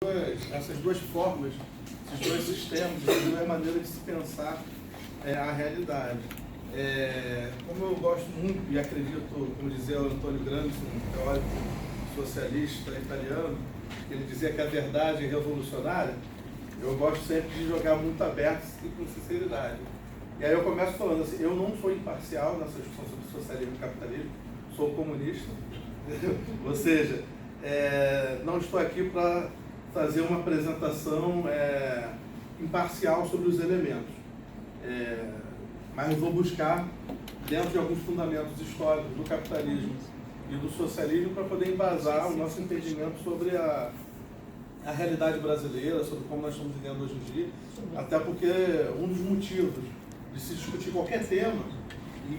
essas duas formas, esses dois sistemas, essas duas maneiras de se pensar a realidade. Como eu gosto muito e acredito, como dizia o Antônio Gramsci, um teórico socialista italiano, ele dizia que a verdade é revolucionária, eu gosto sempre de jogar muito aberto e com sinceridade. E aí eu começo falando assim, eu não sou imparcial nessa discussão sobre socialismo e capitalismo, sou comunista, ou seja, não estou aqui para fazer uma apresentação imparcial sobre os elementos, mas vou buscar dentro de alguns fundamentos históricos do capitalismo e do socialismo para poder embasar o nosso entendimento sobre a realidade brasileira, sobre como nós estamos vivendo hoje em dia, até porque um dos motivos de se discutir qualquer tema, e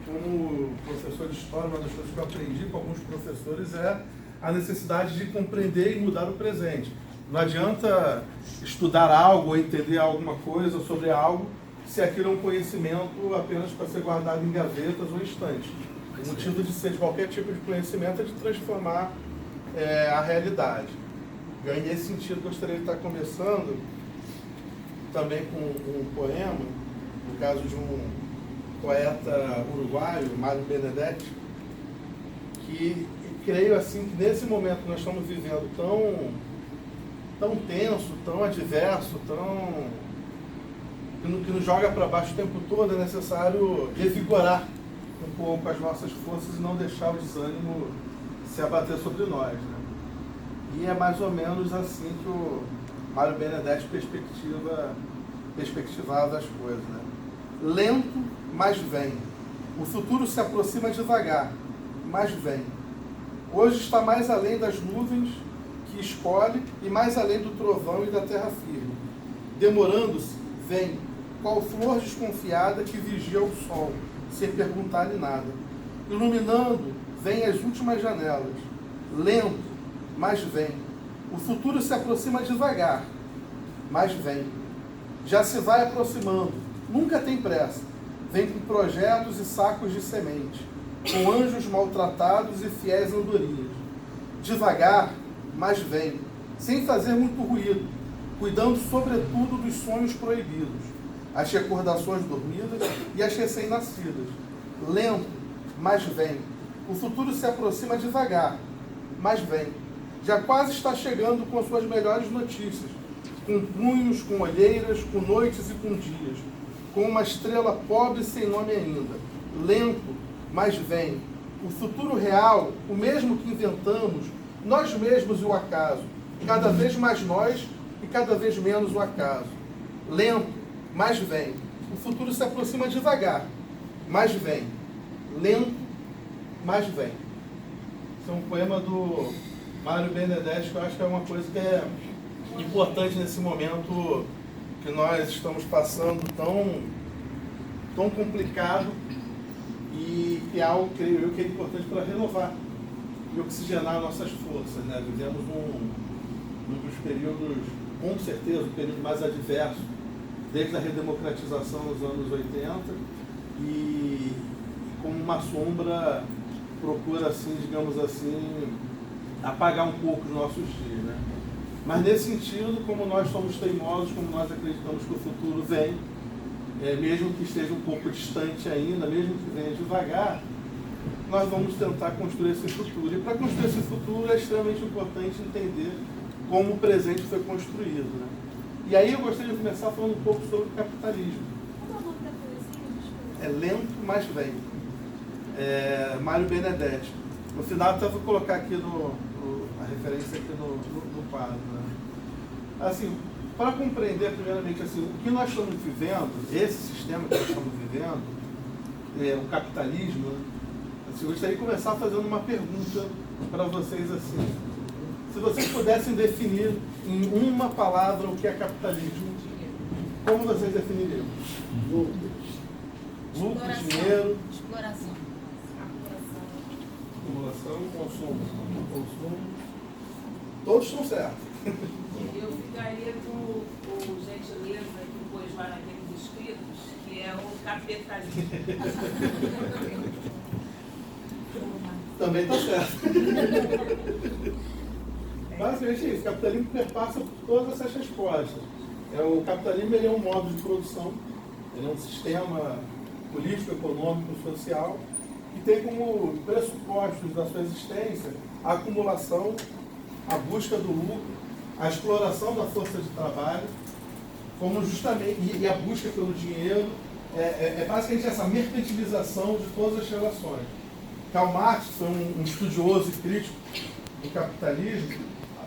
como professor de história, uma das coisas que eu aprendi com alguns professores é a necessidade de compreender e mudar o presente. Não adianta estudar algo ou entender alguma coisa sobre algo se aquilo é um conhecimento apenas para ser guardado em gavetas ou estantes. O motivo de ser de qualquer tipo de conhecimento é de transformar a realidade. E aí, nesse sentido, gostaria de estar começando também com um poema, no caso de um poeta uruguaio, Mário Benedetti, que creio assim que nesse momento que nós estamos vivendo tão tenso, tão adverso, que nos joga para baixo o tempo todo, é necessário revigorar um pouco as nossas forças e não deixar o desânimo se abater sobre nós, né? E é mais ou menos assim que o Mário Benedetti perspectivava as coisas, né? Lento, mas vem. O futuro se aproxima devagar, mas vem. Hoje está mais além das nuvens que escolhe e mais além do trovão e da terra firme. Demorando-se, vem, qual flor desconfiada que vigia o sol, sem perguntar-lhe nada. Iluminando, vem as últimas janelas. Lento, mas vem. O futuro se aproxima devagar, mas vem. Já se vai aproximando, nunca tem pressa. Vem com projetos e sacos de semente, com anjos maltratados e fiéis andorinhas. Devagar, mas vem, sem fazer muito ruído, cuidando sobretudo dos sonhos proibidos, as recordações dormidas e as recém-nascidas. Lento, mas vem. O futuro se aproxima devagar, mas vem. Já quase está chegando com as suas melhores notícias, com punhos, com olheiras, com noites e com dias, com uma estrela pobre sem nome ainda. Lento, mas vem. O futuro real, o mesmo que inventamos, nós mesmos e o acaso, cada vez mais nós e cada vez menos o acaso. Lento, mas vem. O futuro se aproxima devagar, mas vem. Lento, mas vem. Esse é um poema do Mário Benedetti, que eu acho que é uma coisa que é importante nesse momento que nós estamos passando tão complicado e que é algo, creio eu, que é importante para renovar e oxigenar nossas forças, né? Vivemos um dos períodos, com certeza, o período mais adverso, desde a redemocratização nos anos 80 e como uma sombra procura, assim, digamos assim, apagar um pouco os nossos dias, né? Mas nesse sentido, como nós somos teimosos, como nós acreditamos que o futuro vem, mesmo que esteja um pouco distante ainda, mesmo que venha devagar, nós vamos tentar construir esse futuro. E para construir esse futuro é extremamente importante entender como o presente foi construído, né? E aí eu gostaria de começar falando um pouco sobre o capitalismo. Qual é o nome da poesia? É Lento, mas vem. Mário Benedetti. No final até vou colocar aqui a referência aqui no quadro, né? Assim, para compreender primeiramente assim, o que nós estamos vivendo, esse sistema que nós estamos vivendo, o capitalismo, né? Assim, eu gostaria de começar fazendo uma pergunta para vocês assim. Se vocês pudessem definir em uma palavra o que é capitalismo, como vocês definiriam? Lucro, dinheiro, Exploração. acumulação, consumo. Todos estão certos. Eu ficaria com o gentileza que pôs lá naqueles escritos, que é o capitalismo. Também está certo. Basicamente é isso, o capitalismo perpassa por todas essas respostas. O capitalismo ele é um modo de produção, ele é um sistema político, econômico, social, que tem como pressupostos da sua existência a acumulação, a busca do lucro, a exploração da força de trabalho, como justamente, e a busca pelo dinheiro, basicamente essa mercantilização de todas as relações. Karl Marx foi um estudioso e crítico do capitalismo,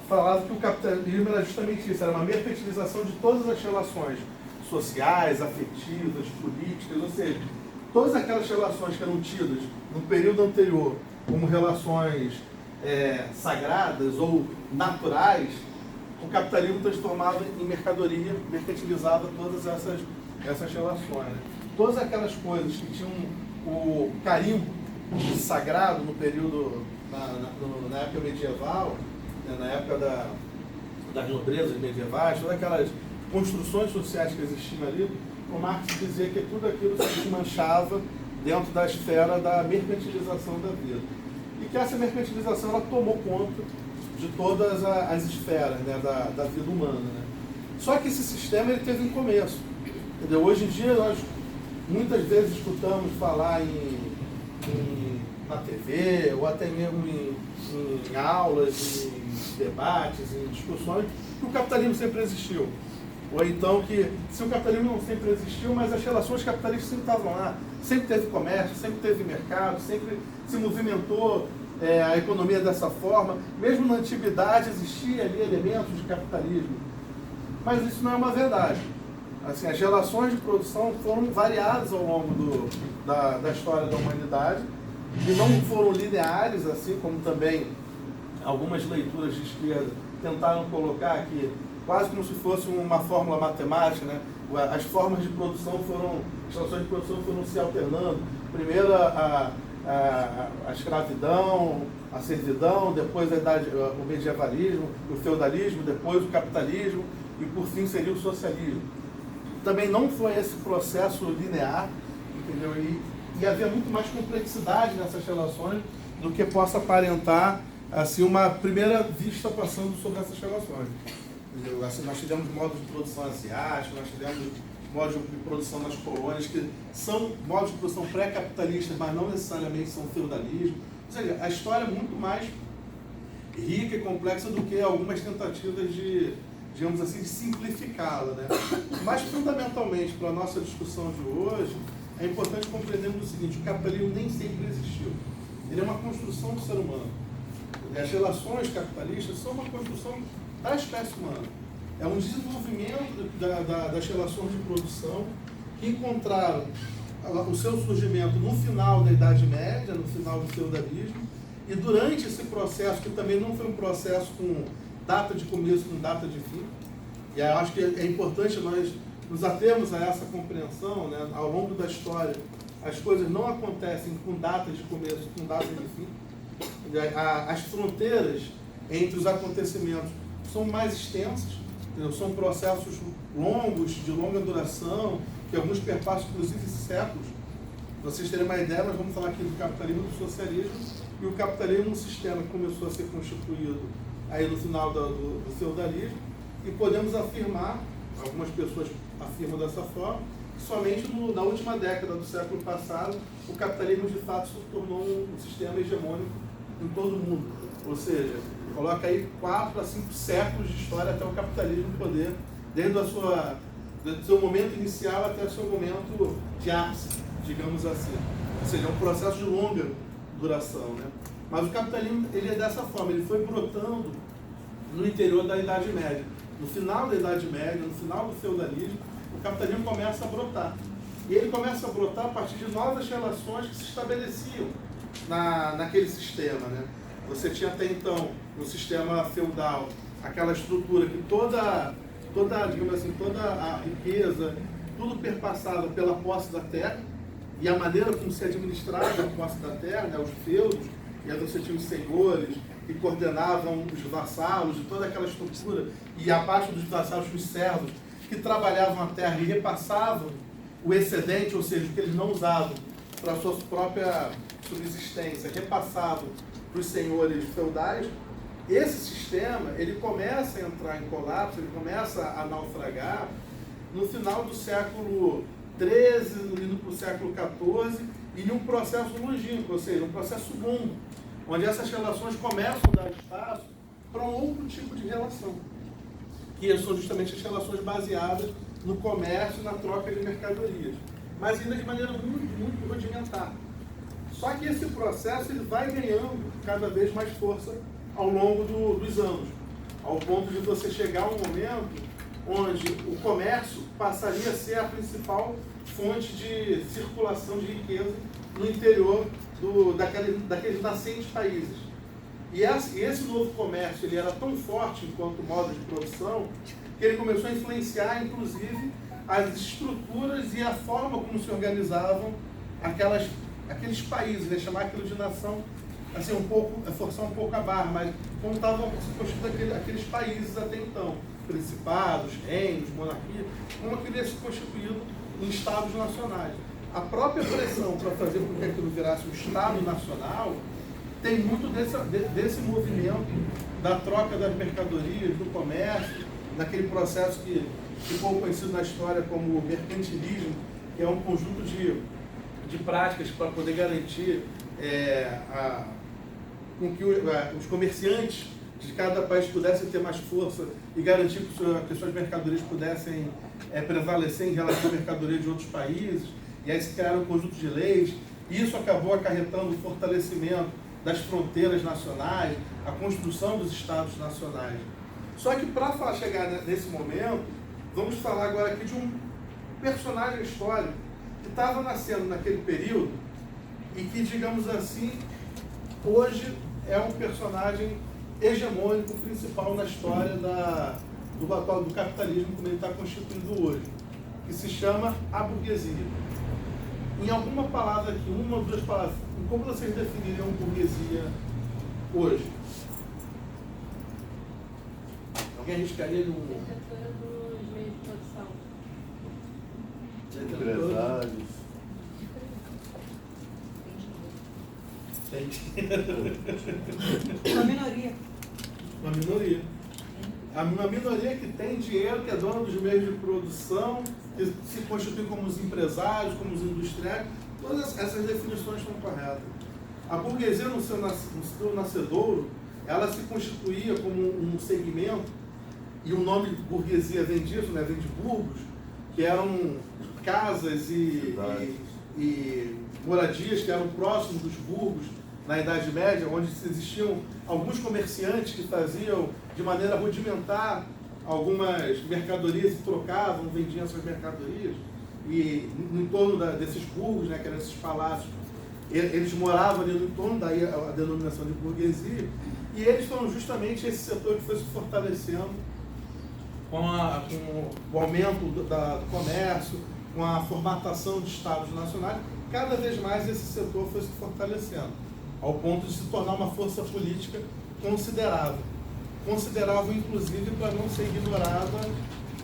falava que o capitalismo era justamente isso, era uma mercantilização de todas as relações sociais, afetivas, políticas, ou seja, todas aquelas relações que eram tidas no período anterior como relações sagradas ou naturais, o capitalismo transformava em mercadoria, mercantilizava todas essas relações. Né? Todas aquelas coisas que tinham o carimbo de sagrado no período, na época medieval, né? Na época das nobrezas medievais, todas aquelas construções sociais que existiam ali, o Marx dizia que tudo aquilo se desmanchava dentro da esfera da mercantilização da vida. E que essa mercantilização ela tomou conta de todas as esferas, né, da vida humana. Né? Só que esse sistema ele teve um começo. Entendeu? Hoje em dia nós muitas vezes escutamos falar na TV, ou até mesmo em aulas, em debates, em discussões, que o capitalismo sempre existiu. Ou então que, se o capitalismo não sempre existiu, mas as relações capitalistas sempre estavam lá, sempre teve comércio, sempre teve mercado, sempre se movimentou a economia dessa forma, mesmo na antiguidade existia ali elementos de capitalismo. Mas isso não é uma verdade. Assim, as relações de produção foram variadas ao longo da história da humanidade e não foram lineares, assim como também algumas leituras de esquerda tentaram colocar aqui, quase como se fosse uma fórmula matemática, né? As formas de produção as relações de produção foram se alternando. Primeiro a escravidão, a servidão, depois o medievalismo, o feudalismo, depois o capitalismo e por fim seria o socialismo. Também não foi esse processo linear, entendeu? E havia muito mais complexidade nessas relações do que possa aparentar assim, uma primeira vista passando sobre essas relações. Assim, nós tivemos modos de produção asiáticos, nós tivemos modos de produção nas colônias, que são modos de produção pré-capitalistas, mas não necessariamente são feudalismo. Ou seja, a história é muito mais rica e complexa do que algumas tentativas de, digamos assim, de simplificá-la. Né? Mas, fundamentalmente, para a nossa discussão de hoje, é importante compreendermos o seguinte: o capitalismo nem sempre existiu. Ele é uma construção do ser humano. As relações capitalistas são uma construção da espécie humana. É um desenvolvimento das relações de produção que encontraram o seu surgimento no final da Idade Média, no final do feudalismo, e durante esse processo, que também não foi um processo com data de começo, com data de fim, e eu acho que é importante nós nos atermos a essa compreensão, né? Ao longo da história, as coisas não acontecem com data de começo, com data de fim. As fronteiras entre os acontecimentos são mais extensas, entendeu? São processos longos, de longa duração, que alguns perpassam inclusive séculos. Para vocês terem uma ideia, nós vamos falar aqui do capitalismo e do socialismo, e o capitalismo é um sistema que começou a ser constituído aí no final do feudalismo, e podemos afirmar, algumas pessoas afirmam dessa forma, que somente na última década do século passado o capitalismo de fato se tornou um sistema hegemônico em todo o mundo. Ou seja, coloca aí 4 a 5 séculos de história até o capitalismo poder, desde do seu momento inicial até o seu momento de ápice, digamos assim. Ou seja, é um processo de longa duração. Né? Mas o capitalismo ele é dessa forma, ele foi brotando no interior da Idade Média. No final da Idade Média, no final do feudalismo, o capitalismo começa a brotar. E ele começa a brotar a partir de novas relações que se estabeleciam naquele sistema. Né? Você tinha até então, no sistema feudal, aquela estrutura que toda digamos assim, toda a riqueza, tudo perpassado pela posse da terra, e a maneira como se administrava a posse da terra, né? Os feudos, e aí você tinha os senhores, que coordenavam os vassalos, de toda aquela estrutura, e abaixo dos vassalos os servos, que trabalhavam a terra e repassavam o excedente, ou seja, o que eles não usavam para a sua própria subsistência, repassavam para os senhores feudais. esse sistema ele começa a entrar em colapso, ele começa a naufragar no final do século XIII, indo para o século XIV, e num processo longínquo, ou seja, um processo longo, onde essas relações começam a dar espaço para um outro tipo de relação, que são justamente as relações baseadas no comércio e na troca de mercadorias, mas ainda de maneira muito rudimentar. Só que esse processo ele vai ganhando cada vez mais força ao longo dos anos, ao ponto de você chegar a um momento onde o comércio passaria a ser a principal fonte de circulação de riqueza no interior daqueles nascentes países. E esse novo comércio ele era tão forte enquanto modo de produção que ele começou a influenciar, inclusive, as estruturas e a forma como se organizavam aqueles países, né? Chamar aquilo de nação, assim, forçar um pouco a barra, mas como estavam se constituindo aqueles países até então, principados, reinos, monarquias, como aquilo ia se constituindo em estados nacionais. A própria pressão para fazer com que aquilo virasse um estado nacional tem muito desse movimento da troca das mercadorias, do comércio, daquele processo que ficou conhecido na história como mercantilismo, que é um conjunto de práticas para poder garantir com que os comerciantes de cada país pudessem ter mais força e garantir que suas mercadorias pudessem prevalecer em relação à mercadoria de outros países. E aí se criaram um conjunto de leis, e isso acabou acarretando o fortalecimento das fronteiras nacionais, a construção dos estados nacionais. Só que para chegar nesse momento, vamos falar agora aqui de um personagem histórico que estava nascendo naquele período e que, digamos assim, hoje é um personagem hegemônico principal na história do capitalismo como ele está constituído hoje, que se chama a burguesia. Em alguma palavra aqui, uma ou duas palavras, como vocês definiriam burguesia hoje? Alguém arriscaria no... Detentora dos meios de produção. Empresários. Uma minoria. Uma minoria. Uma minoria que tem dinheiro, que é dona dos meios de produção, que se constitui como os empresários, como os industriais. Todas essas definições estão corretas. A burguesia, no seu nascedouro, ela se constituía como um segmento, e o nome burguesia vem disso, né? Vem de burgos, que eram casas e moradias que eram próximos dos burgos na Idade Média, onde existiam alguns comerciantes que faziam de maneira rudimentar algumas mercadorias e trocavam, vendiam essas mercadorias. E no entorno desses burgos, né, que eram esses palácios, eles moravam ali no entorno, daí a denominação de burguesia, e eles foram justamente esse setor que foi se fortalecendo com o aumento do comércio, com a formatação de estados nacionais. Cada vez mais esse setor foi se fortalecendo, ao ponto de se tornar uma força política considerável. Considerável, inclusive, para não ser ignorada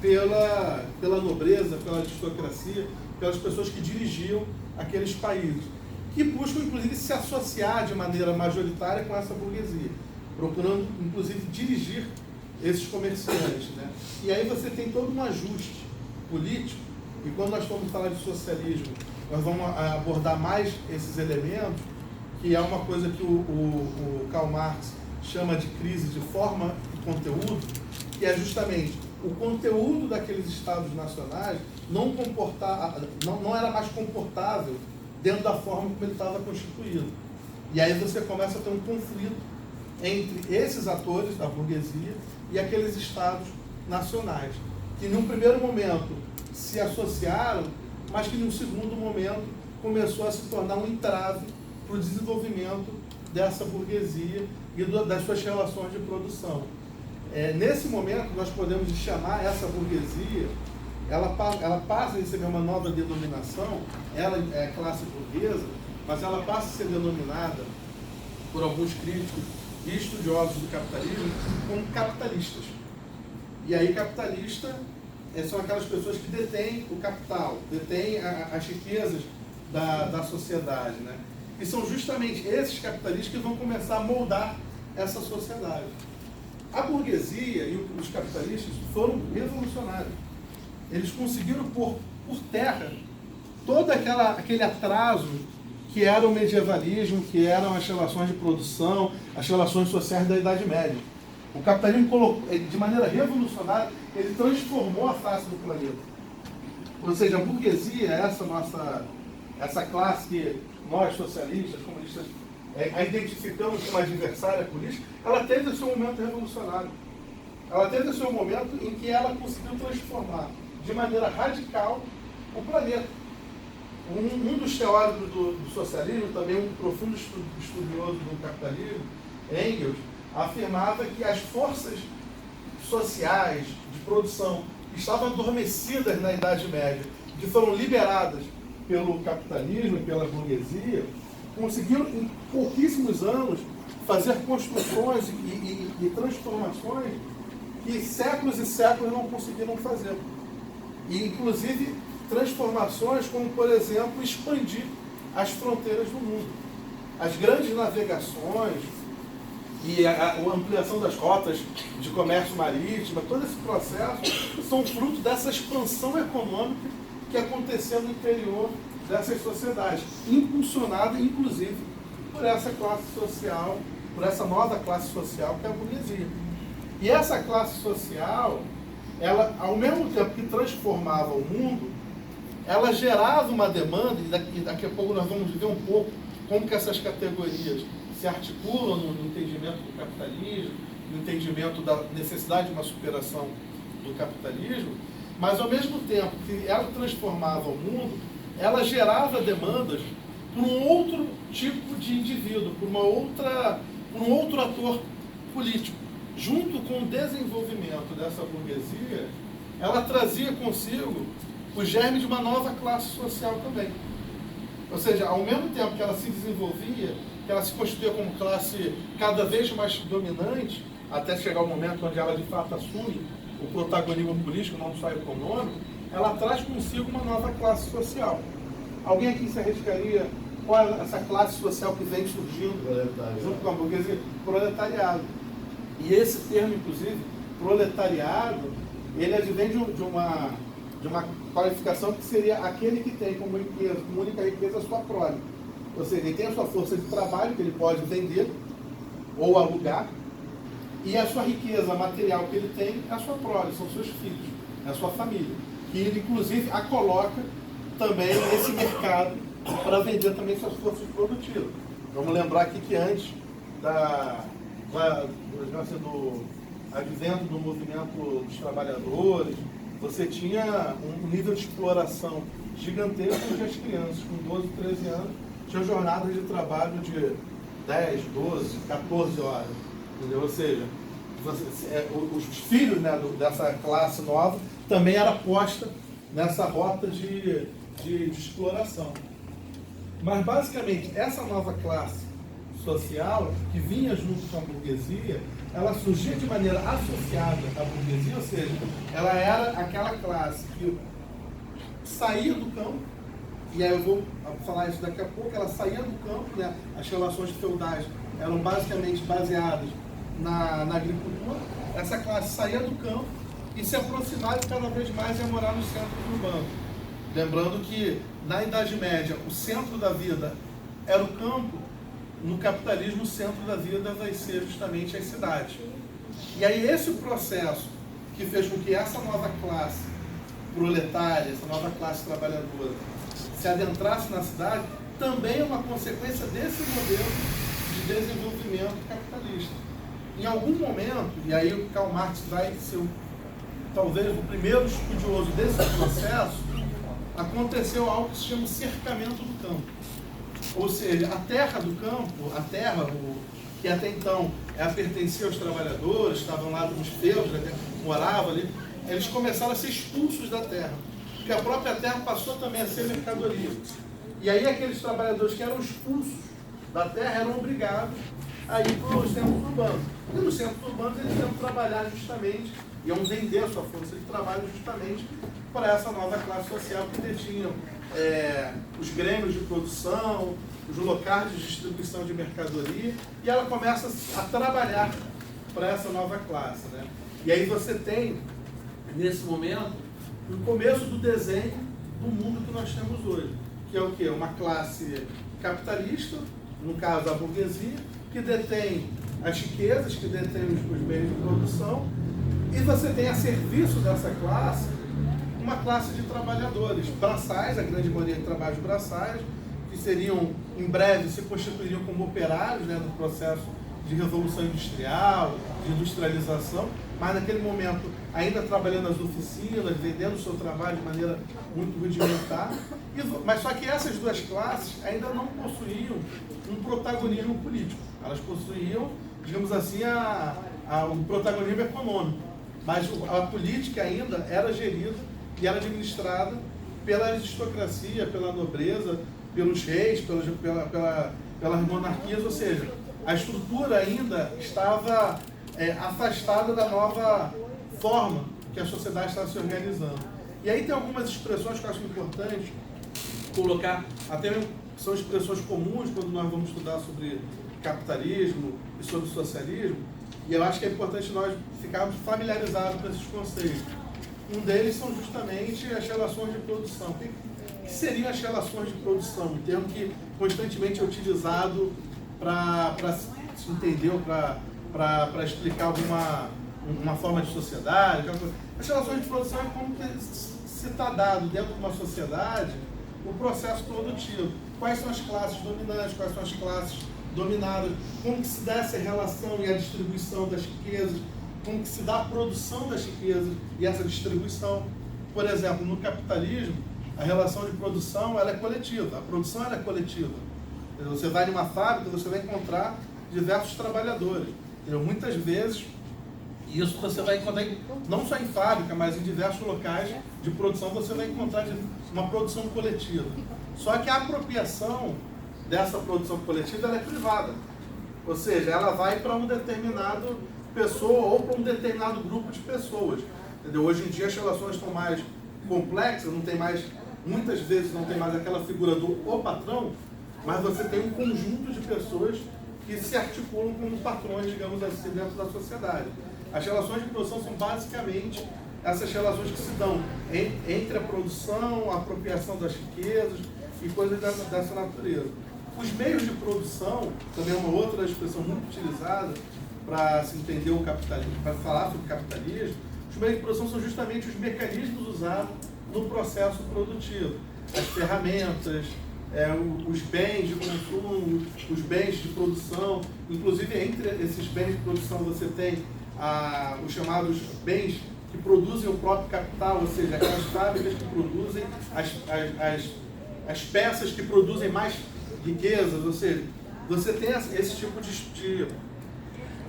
pela nobreza, pela aristocracia, pelas pessoas que dirigiam aqueles países, que buscam, inclusive, se associar de maneira majoritária com essa burguesia, procurando, inclusive, dirigir esses comerciantes, né? E aí você tem todo um ajuste político, e quando nós formos falar de socialismo, nós vamos abordar mais esses elementos, que é uma coisa que o Karl Marx chama de crise de forma e conteúdo, que é justamente o conteúdo daqueles estados nacionais não era mais comportável dentro da forma como ele estava constituído. E aí você começa a ter um conflito entre esses atores da burguesia e aqueles estados nacionais, que num primeiro momento se associaram, mas que num segundo momento começou a se tornar um entrave para o desenvolvimento dessa burguesia e das suas relações de produção. Nesse momento, nós podemos chamar essa burguesia, ela passa a receber uma nova denominação, ela é classe burguesa, mas ela passa a ser denominada, por alguns críticos e estudiosos do capitalismo, como capitalistas. E aí, capitalista são aquelas pessoas que detêm o capital, detêm as riquezas da sociedade, né? E são justamente esses capitalistas que vão começar a moldar essa sociedade. A burguesia e os capitalistas foram revolucionários. Eles conseguiram pôr por terra todo aquele atraso que era o medievalismo, que eram as relações de produção, as relações sociais da Idade Média. O capitalismo colocou, de maneira revolucionária, ele transformou a face do planeta. Ou seja, a burguesia, essa classe que nós, socialistas, comunistas, a identificamos como adversária política, ela teve o seu momento revolucionário. Ela teve o seu momento em que ela conseguiu transformar de maneira radical o planeta. Um dos teóricos do socialismo, também um profundo estudioso do capitalismo, Engels, afirmava que as forças sociais de produção que estavam adormecidas na Idade Média, que foram liberadas pelo capitalismo e pela burguesia, conseguiram em pouquíssimos anos fazer construções e transformações que séculos e séculos não conseguiram fazer. E, inclusive, transformações como, por exemplo, expandir as fronteiras do mundo. As grandes navegações e a ampliação das rotas de comércio marítimo, todo esse processo são fruto dessa expansão econômica que aconteceu no interior dessas sociedades, impulsionada, inclusive, por essa classe social, por essa nova classe social que é a burguesia. E essa classe social, ela, ao mesmo tempo que transformava o mundo, ela gerava uma demanda, e daqui a pouco nós vamos ver um pouco como que essas categorias se articulam no entendimento do capitalismo, no entendimento da necessidade de uma superação do capitalismo, mas ao mesmo tempo que ela transformava o mundo, ela gerava demandas por um outro tipo de indivíduo, por um outro ator político. Junto com o desenvolvimento dessa burguesia, ela trazia consigo o germe de uma nova classe social também. Ou seja, ao mesmo tempo que ela se desenvolvia, que ela se constituía como classe cada vez mais dominante, até chegar o momento onde ela de fato assume o protagonismo político, não só econômico, ela traz consigo uma nova classe social. Alguém aqui se arriscaria qual é essa classe social que vem surgindo junto com a burguesia? Proletariado. E esse termo, inclusive, proletariado, ele advém de uma qualificação que seria aquele que tem como única riqueza a sua prole. Ou seja, ele tem a sua força de trabalho, que ele pode vender ou alugar, e a sua riqueza material que ele tem é a sua prole, são seus filhos, é a sua família. E ele, inclusive, a coloca também nesse mercado para vender também suas forças produtivas. Vamos lembrar aqui que antes do advento do movimento dos trabalhadores, você tinha um nível de exploração gigantesco onde as crianças com 12, 13 anos tinham jornadas de trabalho de 10, 12, 14 horas. Entendeu? Ou seja, os filhos, né, dessa classe nova também era posta nessa rota de exploração. Mas, basicamente, essa nova classe social que vinha junto com a burguesia, ela surgia de maneira associada à burguesia, ou seja, ela era aquela classe que saía do campo, e aí eu vou falar isso daqui a pouco, ela saía do campo, né? As relações feudais eram basicamente baseadas na agricultura, essa classe saía do campo e se aproximava cada vez mais e ia morar no centro urbano. Lembrando que na Idade Média o centro da vida era o campo, no capitalismo o centro da vida vai ser justamente as cidades. E aí esse processo que fez com que essa nova classe proletária, essa nova classe trabalhadora se adentrasse na cidade, também é uma consequência desse modelo de desenvolvimento capitalista. Em algum momento, e aí o Karl Marx vai ser talvez o primeiro estudioso desse processo, aconteceu algo que se chama cercamento do campo. Ou seja, a terra do campo, que até então pertencia aos trabalhadores, estavam lá nos feudos, né, moravam ali, eles começaram a ser expulsos da terra, porque a própria terra passou também a ser mercadoria. E aí aqueles trabalhadores que eram expulsos da terra eram obrigados a ir para os centros urbanos. E nos centros urbanos eles iam trabalhar justamente, iam vender a sua força de trabalho justamente para essa nova classe social que detinham os grêmios de produção, os locais de distribuição de mercadoria, e ela começa a trabalhar para essa nova classe, né? E aí você tem, nesse momento, o começo do desenho do mundo que nós temos hoje, que é o quê? Uma classe capitalista, no caso a burguesia, que detém as riquezas, que detém os meios de produção, e você tem a serviço dessa classe uma classe de trabalhadores braçais, a grande maioria de trabalhos braçais, que seriam, em breve, se constituiriam como operários, né, do processo de revolução industrial, de industrialização, mas naquele momento ainda trabalhando nas oficinas, vendendo o seu trabalho de maneira muito rudimentar. Mas só que essas duas classes ainda não possuíam um protagonismo político. Elas possuíam, digamos assim, o protagonismo econômico. Mas a política ainda era gerida e era administrada pela aristocracia, pela nobreza, pelos reis, pelas monarquias, ou seja, a estrutura ainda estava afastada da nova forma que a sociedade estava se organizando. E aí tem algumas expressões que eu acho importante colocar, até mesmo são expressões comuns quando nós vamos estudar sobre capitalismo e sobre socialismo, e eu acho que é importante nós ficarmos familiarizados com esses conceitos. Um deles são justamente as relações de produção. O que seriam as relações de produção? Um termo que constantemente é utilizado para se entender ou para explicar uma forma de sociedade. As relações de produção é como que se está dado dentro de uma sociedade o processo produtivo. Quais são as classes dominantes, quais são as classes dominadas, como que se dá essa relação e a distribuição das riquezas, como que se dá a produção das riquezas e essa distribuição. Por exemplo, no capitalismo, a relação de produção ela é coletiva, a produção ela é coletiva. Você vai numa fábrica, você vai encontrar diversos trabalhadores. Muitas vezes, isso você vai encontrar não só em fábrica, mas em diversos locais de produção, você vai encontrar uma produção coletiva. Só que a apropriação dessa produção coletiva ela é privada. Ou seja, ela vai para um determinado pessoa ou para um determinado grupo de pessoas. Entendeu? Hoje em dia as relações estão mais complexas, não tem mais, muitas vezes não tem mais aquela figura do o patrão, mas você tem um conjunto de pessoas que se articulam como patrões, digamos assim, dentro da sociedade. As relações de produção são basicamente essas relações que se dão entre a produção, a apropriação das riquezas e coisas dessa natureza. Os meios de produção, também é uma outra expressão muito utilizada para se entender o capitalismo, para falar sobre o capitalismo. Os meios de produção são justamente os mecanismos usados no processo produtivo. As ferramentas, os bens de consumo, os bens de produção. Inclusive, entre esses bens de produção você tem os chamados bens que produzem o próprio capital, ou seja, aquelas fábricas que produzem as peças que produzem mais riquezas, ou seja, você tem esse tipo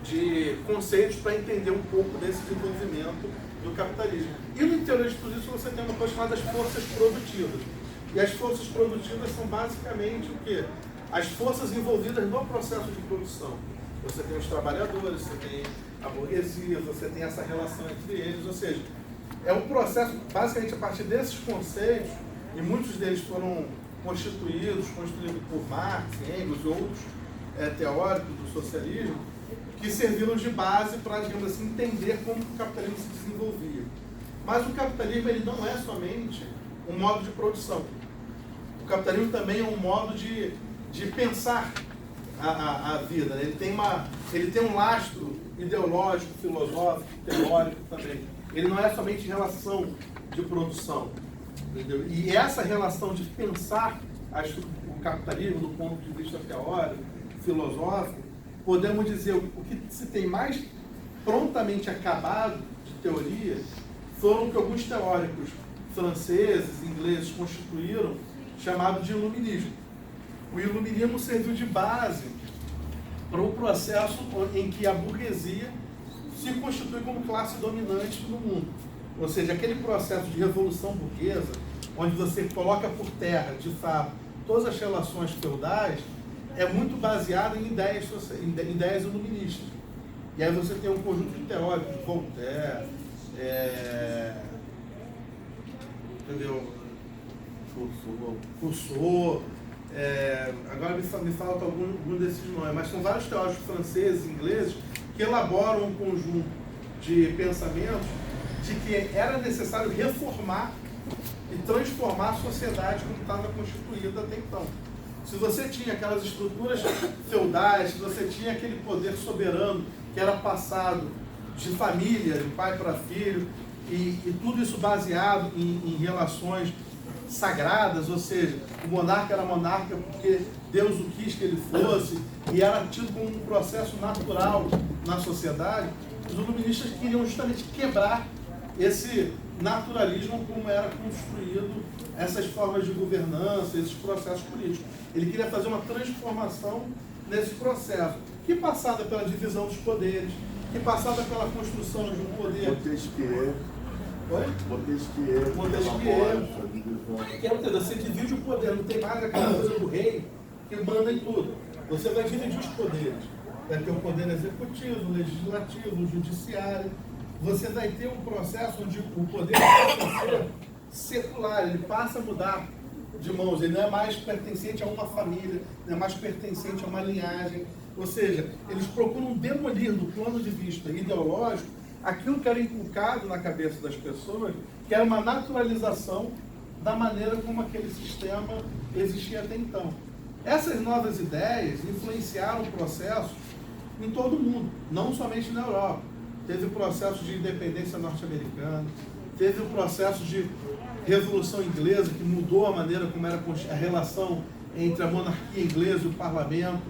de conceitos para entender um pouco desse desenvolvimento do capitalismo. E no interior de tudo isso você tem uma coisa chamada as forças produtivas. E as forças produtivas são basicamente o quê? As forças envolvidas no processo de produção. Você tem os trabalhadores, você tem a burguesia, você tem essa relação entre eles, ou seja, é um processo, basicamente a partir desses conceitos, e muitos deles foram construídos por Marx, Engels e outros teóricos do socialismo, que serviram de base para, digamos assim, entender como o capitalismo se desenvolvia. Mas o capitalismo ele não é somente um modo de produção. O capitalismo também é um modo de pensar a vida. Ele tem um lastro ideológico, filosófico, teórico também. Ele não é somente relação de produção. Entendeu? E essa relação de pensar o capitalismo do ponto de vista teórico, filosófico, podemos dizer, o que se tem mais prontamente acabado de teoria foram o que alguns teóricos franceses, ingleses constituíram, chamado de iluminismo. O iluminismo serviu de base para o processo em que a burguesia se constitui como classe dominante no mundo. Ou seja, aquele processo de revolução burguesa, onde você coloca por terra, de fato, todas as relações feudais, é muito baseado em ideias iluministas. E aí você tem um conjunto de teóricos, Voltaire, entendeu? Rousseau, agora me falta algum desses nomes, mas são vários teóricos franceses, ingleses, que elaboram um conjunto de pensamentos de que era necessário reformar e transformar a sociedade como estava constituída até então. Se você tinha aquelas estruturas feudais, se você tinha aquele poder soberano que era passado de família, de pai para filho, e tudo isso baseado em relações sagradas, ou seja, o monarca era monarca porque Deus o quis que ele fosse, e era tido como um processo natural na sociedade, os iluministas queriam justamente quebrar esse naturalismo como era construído, essas formas de governança, esses processos políticos. Ele queria fazer uma transformação nesse processo, que passava pela divisão dos poderes, que passava pela construção de um poder... Montesquieu. Oi? Montesquieu. Que é, você divide o poder, não tem mais aquela coisa do rei que manda em tudo. Você vai dividir os poderes. Vai ter o poder executivo, o legislativo, o judiciário. Você vai ter um processo onde o poder passa a ser secular, ele passa a mudar de mãos, ele não é mais pertencente a uma família, não é mais pertencente a uma linhagem. Ou seja, eles procuram demolir do plano de vista ideológico aquilo que era inculcado na cabeça das pessoas, que era uma naturalização da maneira como aquele sistema existia até então. Essas novas ideias influenciaram o processo em todo o mundo, não somente na Europa. Teve o processo de independência norte-americana, teve o processo de Revolução Inglesa, que mudou a maneira como era a relação entre a monarquia inglesa e o parlamento.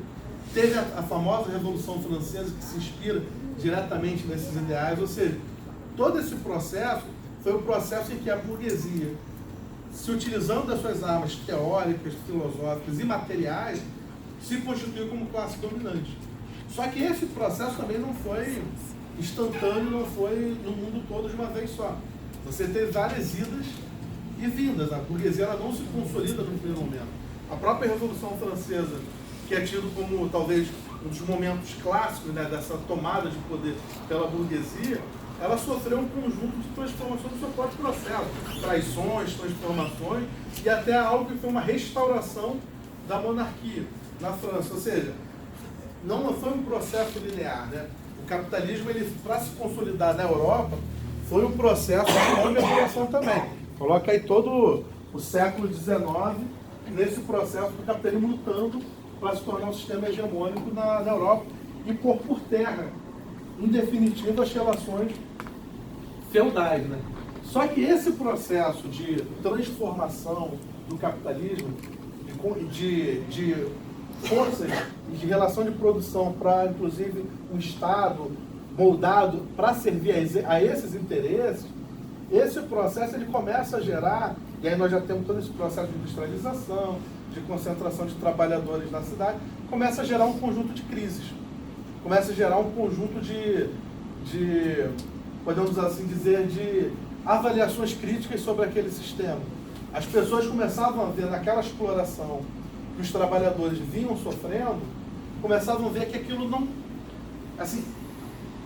Teve a famosa Revolução Francesa, que se inspira diretamente nesses ideais. Ou seja, todo esse processo foi o processo em que a burguesia, se utilizando das suas armas teóricas, filosóficas e materiais, se constituiu como classe dominante. Só que esse processo também não foi instantâneo, não foi no mundo todo de uma vez só. Você teve várias idas e vindas. A burguesia ela não se consolida no primeiro momento. A própria Revolução Francesa, que é tido como talvez um dos momentos clássicos, né, dessa tomada de poder pela burguesia, ela sofreu um conjunto de transformações do seu próprio processo, traições, transformações, e até algo que foi uma restauração da monarquia na França. Ou seja, não foi um processo linear, né? O capitalismo, para se consolidar na Europa, foi um processo de longa duração também. Coloca aí todo o século XIX nesse processo do capitalismo lutando para se tornar um sistema hegemônico na Europa e pôr por terra, em definitivo, as relações feudais, né? Só que esse processo de transformação do capitalismo, de forças de relação de produção para, inclusive, um Estado moldado para servir a esses interesses, esse processo ele começa a gerar, e aí nós já temos todo esse processo de industrialização, de concentração de trabalhadores na cidade, começa a gerar um conjunto de crises, começa a gerar um conjunto de podemos assim dizer, de avaliações críticas sobre aquele sistema. As pessoas começavam a ver naquela exploração que os trabalhadores vinham sofrendo, começavam a ver que aquilo não, assim,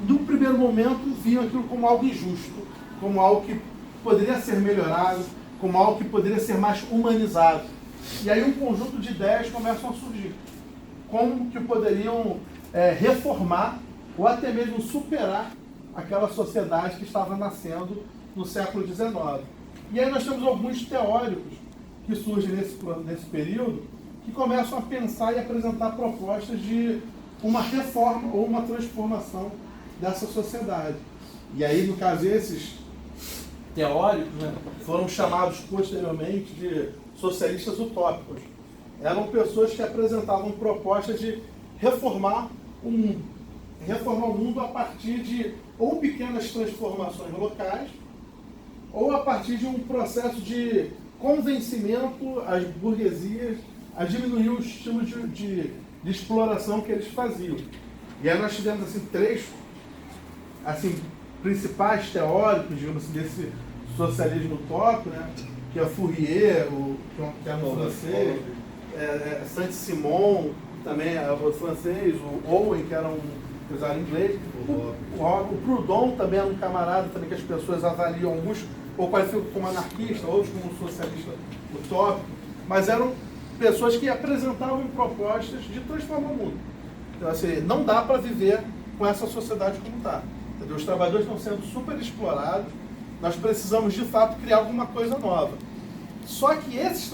no primeiro momento, viam aquilo como algo injusto, como algo que poderia ser melhorado, como algo que poderia ser mais humanizado. E aí um conjunto de ideias começam a surgir. Como que poderiam reformar ou até mesmo superar aquela sociedade que estava nascendo no século XIX. E aí nós temos alguns teóricos que surgem nesse período que começam a pensar e apresentar propostas de uma reforma ou uma transformação dessa sociedade. E aí, no caso, esses teóricos, né, foram chamados posteriormente de socialistas utópicos. Eram pessoas que apresentavam propostas de reformar o mundo. Reformar o mundo a partir de ou pequenas transformações locais, ou a partir de um processo de convencimento às burguesias a diminuir o estilo de exploração que eles faziam. E aí nós tivemos assim, três principais teóricos, digamos assim, desse socialismo utópico, né? Que é Fourier, que é no francês, Saint-Simon, também é o francês, o Owen, que era um empresário inglês, o Proudhon também era um camarada também que as pessoas avaliam, alguns ou qualificam como anarquista, outros como socialista utópico, mas eram pessoas que apresentavam propostas de transformar o mundo. Então, assim, não dá para viver com essa sociedade como está. Os trabalhadores estão sendo super explorados, nós precisamos de fato criar alguma coisa nova. Só que esses